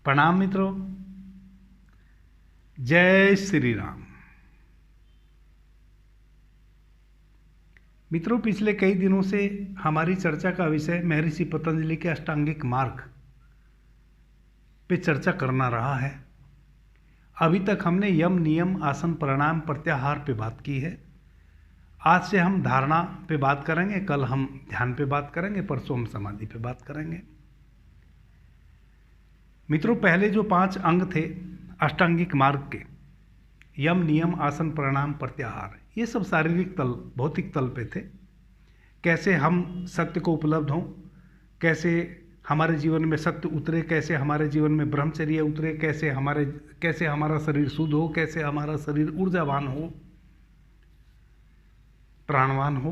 प्रणाम मित्रों। जय श्री राम। मित्रों, पिछले कई दिनों से हमारी चर्चा का विषय महर्षि पतंजलि के अष्टांगिक मार्ग पे चर्चा करना रहा है। अभी तक हमने यम, नियम, आसन, प्राणायाम, प्रत्याहार पे बात की है। आज से हम धारणा पे बात करेंगे, कल हम ध्यान पे बात करेंगे, परसों हम समाधि पे बात करेंगे। मित्रों, पहले जो 5 अंग थे अष्टांगिक मार्ग के, यम, नियम, आसन, प्राणायाम, प्रत्याहार, ये सब शारीरिक तल, भौतिक तल पे थे। कैसे हम सत्य को उपलब्ध हों, कैसे हमारे जीवन में सत्य उतरे, कैसे हमारे जीवन में ब्रह्मचर्य उतरे, कैसे हमारा शरीर शुद्ध हो, कैसे हमारा शरीर ऊर्जावान हो, प्राणवान हो,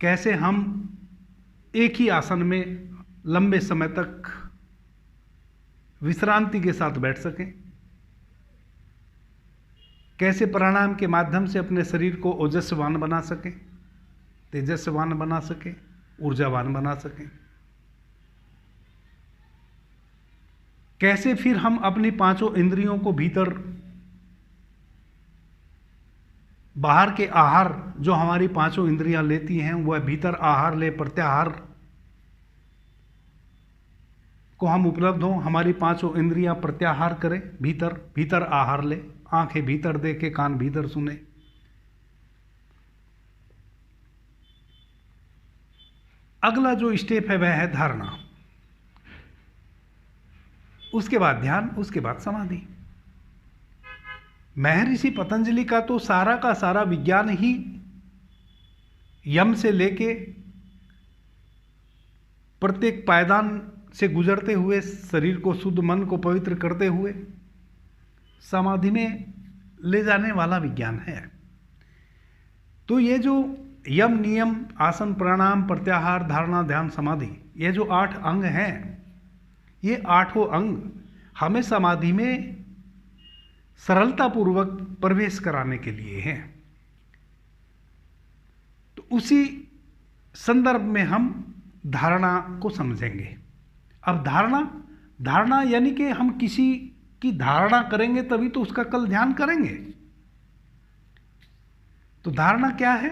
कैसे हम एक ही आसन में लंबे समय तक विश्रांति के साथ बैठ सकें, कैसे प्राणायाम के माध्यम से अपने शरीर को ओजस्वान बना सकें, तेजस्वान बना सकें, ऊर्जावान बना सकें, कैसे फिर हम अपनी 5 इंद्रियों को भीतर, बाहर के आहार जो हमारी 5 इंद्रियां लेती हैं वह भीतर आहार ले, प्रत्याहार को हम उपलब्ध हों, हमारी 5 इंद्रियां प्रत्याहार करें, भीतर आहार ले, आंखें भीतर देखे, कान भीतर सुने। अगला जो स्टेप है वह है धारणा, उसके बाद ध्यान, उसके बाद समाधि। महर्षि पतंजलि का तो सारा का सारा विज्ञान ही यम से लेके प्रत्येक पायदान से गुजरते हुए, शरीर को शुद्ध, मन को पवित्र करते हुए समाधि में ले जाने वाला विज्ञान है। तो ये जो यम, नियम, आसन, प्राणायाम, प्रत्याहार, धारणा, ध्यान, समाधि, ये जो 8 अंग हैं, ये 8 अंग हमें समाधि में सरलतापूर्वक प्रवेश कराने के लिए हैं। तो उसी संदर्भ में हम धारणा को समझेंगे। अब धारणा यानी कि हम किसी की धारणा करेंगे तभी तो उसका कल ध्यान करेंगे। तो धारणा क्या है?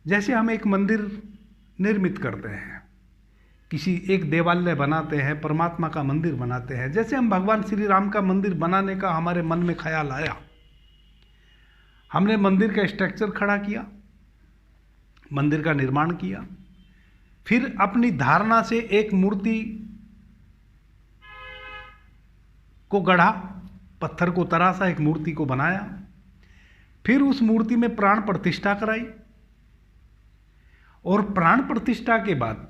जैसे हम एक मंदिर निर्मित करते हैं, किसी एक देवालय बनाते हैं, परमात्मा का मंदिर बनाते हैं। जैसे हम भगवान श्री राम का मंदिर बनाने का हमारे मन में ख्याल आया, हमने मंदिर का स्ट्रक्चर खड़ा किया, मंदिर का निर्माण किया, फिर अपनी धारणा से एक मूर्ति को गढ़ा, पत्थर को तराशा, एक मूर्ति को बनाया, फिर उस मूर्ति में प्राण प्रतिष्ठा कराई, और प्राण प्रतिष्ठा के बाद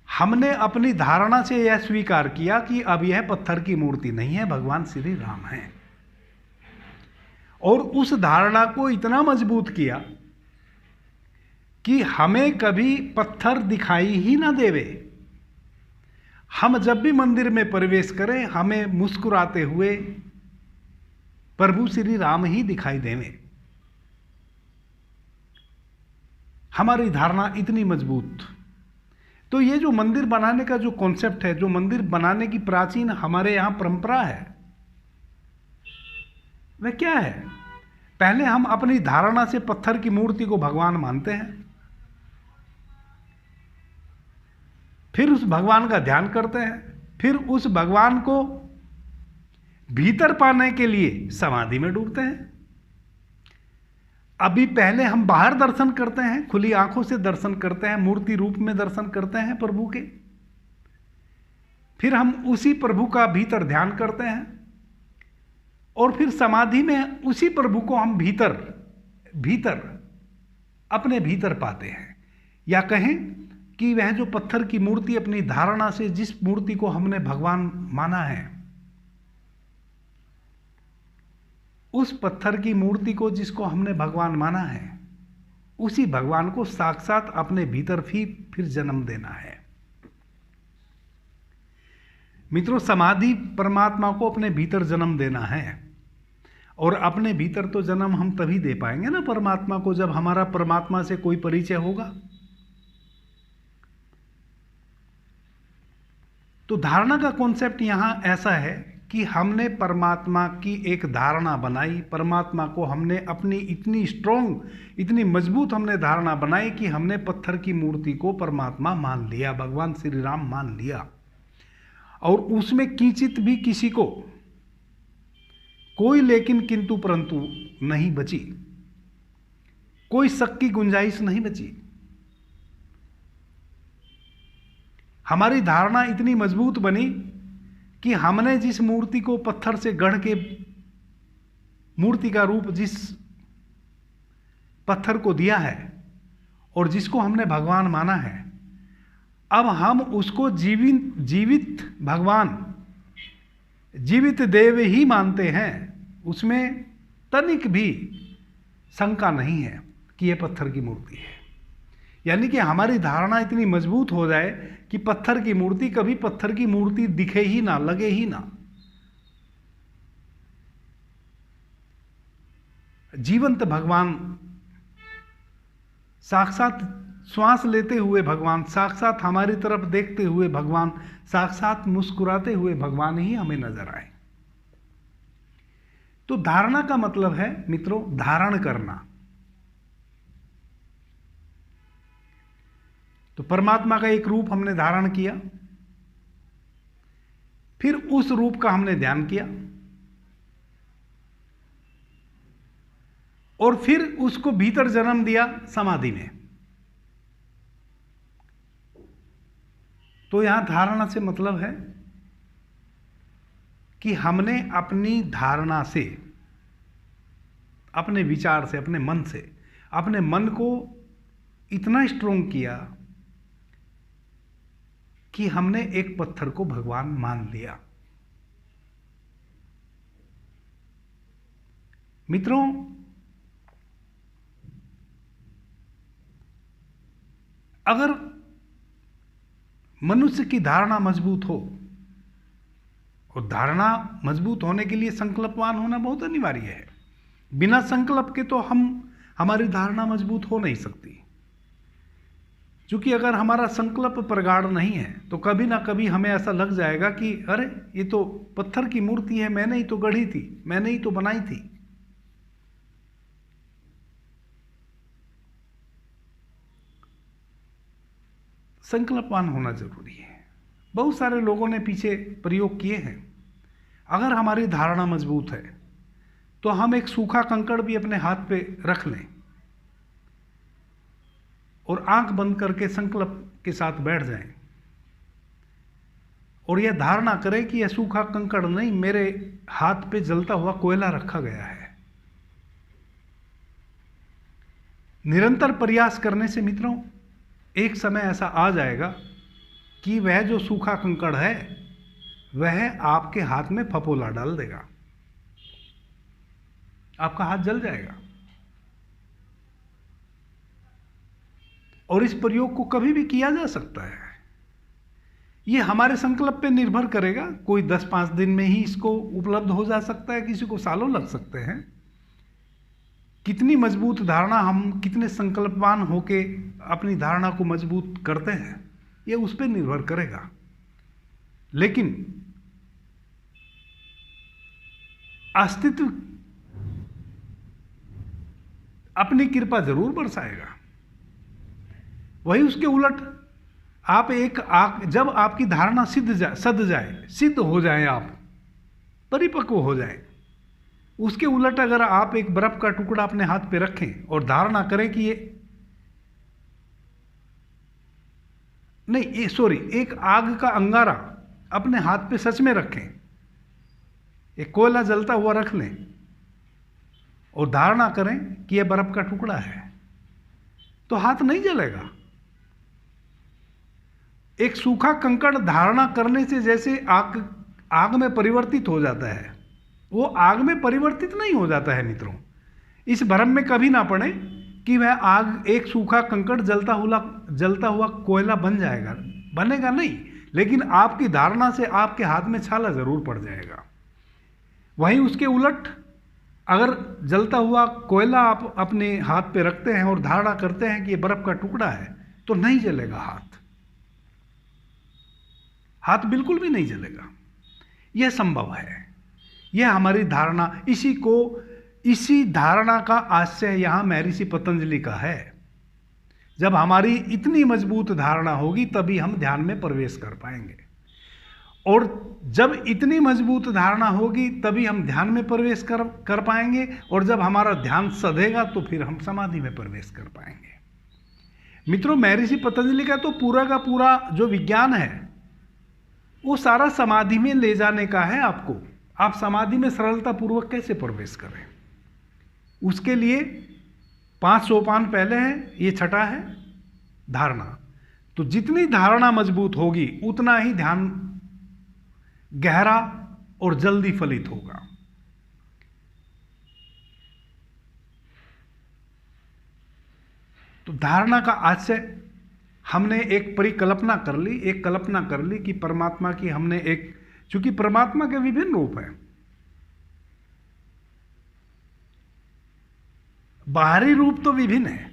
हमने अपनी धारणा से यह स्वीकार किया कि अब यह पत्थर की मूर्ति नहीं है, भगवान श्री राम हैं। और उस धारणा को इतना मजबूत किया कि हमें कभी पत्थर दिखाई ही ना देवे। हम जब भी मंदिर में प्रवेश करें, हमें मुस्कुराते हुए प्रभु श्री राम ही दिखाई देवे। हमारी धारणा इतनी मजबूत। तो ये जो मंदिर बनाने का जो कॉन्सेप्ट है, जो मंदिर बनाने की प्राचीन हमारे यहाँ परंपरा है, वह क्या है? पहले हम अपनी धारणा से पत्थर की मूर्ति को भगवान मानते हैं, फिर उस भगवान का ध्यान करते हैं, फिर उस भगवान को भीतर पाने के लिए समाधि में डूबते हैं। अभी पहले हम बाहर दर्शन करते हैं, खुली आंखों से दर्शन करते हैं, मूर्ति रूप में दर्शन करते हैं प्रभु के, फिर हम उसी प्रभु का भीतर ध्यान करते हैं, और फिर समाधि में उसी प्रभु को हम भीतर अपने भीतर पाते हैं। या कहें कि वह जो पत्थर की मूर्ति, अपनी धारणा से जिस मूर्ति को हमने भगवान माना है, उस पत्थर की मूर्ति को जिसको हमने भगवान माना है, उसी भगवान को साक्षात अपने भीतर फिर जन्म देना है। मित्रों, समाधि परमात्मा को अपने भीतर जन्म देना है। और अपने भीतर तो जन्म हम तभी दे पाएंगे ना परमात्मा को, जब हमारा परमात्मा से कोई परिचय होगा। तो धारणा का कॉन्सेप्ट यहाँ ऐसा है कि हमने परमात्मा की एक धारणा बनाई, परमात्मा को हमने अपनी इतनी स्ट्रोंग, इतनी मजबूत हमने धारणा बनाई कि हमने पत्थर की मूर्ति को परमात्मा मान लिया, भगवान श्री राम मान लिया, और उसमें किंचित भी किसी को कोई लेकिन किंतु परंतु नहीं बची, कोई शक की गुंजाइश नहीं बची। हमारी धारणा इतनी मजबूत बनी कि हमने जिस मूर्ति को पत्थर से गढ़ के, मूर्ति का रूप जिस पत्थर को दिया है और जिसको हमने भगवान माना है, अब हम उसको जीवित भगवान, जीवित देव ही मानते हैं। उसमें तनिक भी शंका नहीं है कि यह पत्थर की मूर्ति है। यानी कि हमारी धारणा इतनी मजबूत हो जाए कि पत्थर की मूर्ति कभी पत्थर की मूर्ति दिखे ही ना, लगे ही ना। जीवंत भगवान, साक्षात श्वास लेते हुए भगवान, साक्षात हमारी तरफ देखते हुए भगवान, साक्षात मुस्कुराते हुए भगवान ही हमें नजर आए। तो धारणा का मतलब है मित्रों धारण करना। तो परमात्मा का एक रूप हमने धारण किया, फिर उस रूप का हमने ध्यान किया और फिर उसको भीतर जन्म दिया समाधि में। तो यहां धारणा से मतलब है कि हमने अपनी धारणा से, अपने विचार से, अपने मन से, अपने मन को इतना स्ट्रोंग किया कि हमने एक पत्थर को भगवान मान लिया। मित्रों, अगर मनुष्य की धारणा मजबूत हो, और धारणा मजबूत होने के लिए संकल्पवान होना बहुत अनिवार्य है। बिना संकल्प के तो हमारी धारणा मजबूत हो नहीं सकती। क्योंकि अगर हमारा संकल्प प्रगाढ़ नहीं है तो कभी ना कभी हमें ऐसा लग जाएगा कि अरे ये तो पत्थर की मूर्ति है, मैंने ही तो गढ़ी थी, मैंने ही तो बनाई थी। संकल्पवान होना जरूरी है। बहुत सारे लोगों ने पीछे प्रयोग किए हैं। अगर हमारी धारणा मजबूत है तो हम एक सूखा कंकड़ भी अपने हाथ पे रख लें और आंख बंद करके संकल्प के साथ बैठ जाएं और यह धारणा करें कि यह सूखा कंकड़ नहीं, मेरे हाथ पे जलता हुआ कोयला रखा गया है। निरंतर प्रयास करने से मित्रों एक समय ऐसा आ जाएगा कि वह जो सूखा कंकड़ है वह आपके हाथ में फपोला डाल देगा, आपका हाथ जल जाएगा। और इस प्रयोग को कभी भी किया जा सकता है। ये हमारे संकल्प पे निर्भर करेगा। कोई 10-5 दिन में ही इसको उपलब्ध हो जा सकता है, किसी को सालों लग सकते हैं। कितनी मजबूत धारणा, हम कितने संकल्पवान होके अपनी धारणा को मजबूत करते हैं, ये उस पर निर्भर करेगा। लेकिन अस्तित्व अपनी कृपा जरूर बरसाएगा। वही उसके उलट आप जब आपकी धारणा सिद्ध हो जाए, आप परिपक्व हो जाए, उसके उलट अगर आप एक बर्फ का टुकड़ा अपने हाथ पे रखें और धारणा करें कि एक आग का अंगारा अपने हाथ पे सच में रखें, एक कोयला जलता हुआ रख लें और धारणा करें कि यह बर्फ का टुकड़ा है, तो हाथ नहीं जलेगा। एक सूखा कंकड़ धारणा करने से जैसे आग में परिवर्तित हो जाता है, वो आग में परिवर्तित नहीं हो जाता है मित्रों। इस भ्रम में कभी ना पड़े कि वह आग, एक सूखा कंकड़ जलता हुआ कोयला बन जाएगा, बनेगा नहीं। लेकिन आपकी धारणा से आपके हाथ में छाला जरूर पड़ जाएगा। वहीं उसके उलट अगर जलता हुआ कोयला आप अपने हाथ पे रखते हैं और धारणा करते हैं कि ये बर्फ का टुकड़ा है, तो नहीं जलेगा हाथ। हाथ बिल्कुल भी नहीं जलेगा। यह संभव है। यह हमारी धारणा, इसी धारणा का आश्रय यहाँ महर्षि पतंजलि का है। जब हमारी इतनी मजबूत धारणा होगी तभी हम ध्यान में प्रवेश कर पाएंगे, और जब इतनी मजबूत धारणा होगी तभी हम ध्यान में प्रवेश कर पाएंगे, और जब हमारा ध्यान सधेगा तो फिर हम समाधि में प्रवेश कर पाएंगे। मित्रों, महर्षि पतंजलि का तो पूरा का पूरा जो विज्ञान है वो सारा समाधि में ले जाने का है आपको। आप समाधि में सरलता पूर्वक कैसे प्रवेश करें, उसके लिए 5 सोपान पहले है, ये छठा है धारणा। तो जितनी धारणा मजबूत होगी उतना ही ध्यान गहरा और जल्दी फलित होगा। तो धारणा का आशय हमने एक परिकल्पना कर ली, एक कल्पना कर ली कि परमात्मा की हमने एक, चूंकि परमात्मा के विभिन्न रूप हैं, बाहरी रूप तो विभिन्न है,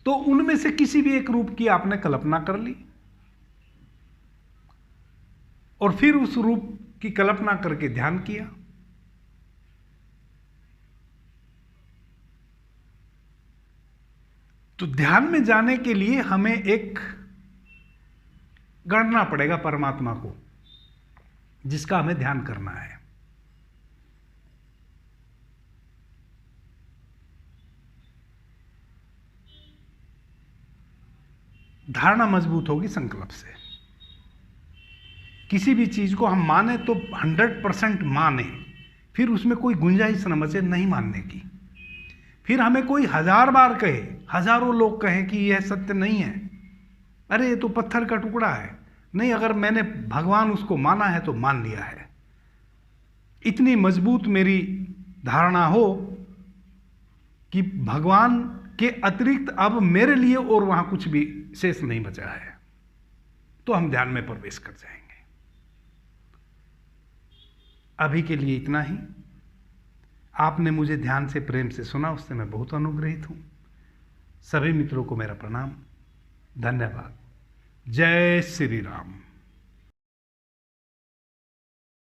तो उनमें से किसी भी एक रूप की आपने कल्पना कर ली और फिर उस रूप की कल्पना करके ध्यान किया। तो ध्यान में जाने के लिए हमें एक गढ़ना पड़ेगा परमात्मा को, जिसका हमें ध्यान करना है। धारणा मजबूत होगी संकल्प से। किसी भी चीज को हम माने तो 100% माने, फिर उसमें कोई गुंजाइश न बचे नहीं मानने की। फिर हमें कोई 1000 बार कहे, हजारों लोग कहें कि यह सत्य नहीं है, अरे ये तो पत्थर का टुकड़ा है, नहीं, अगर मैंने भगवान उसको माना है तो मान लिया है। इतनी मजबूत मेरी धारणा हो कि भगवान के अतिरिक्त अब मेरे लिए और वहां कुछ भी शेष नहीं बचा है, तो हम ध्यान में प्रवेश कर जाएंगे। अभी के लिए इतना ही। आपने मुझे ध्यान से, प्रेम से सुना, उससे मैं बहुत अनुग्रहित हूं। सभी मित्रों को मेरा प्रणाम, धन्यवाद। जय श्री राम।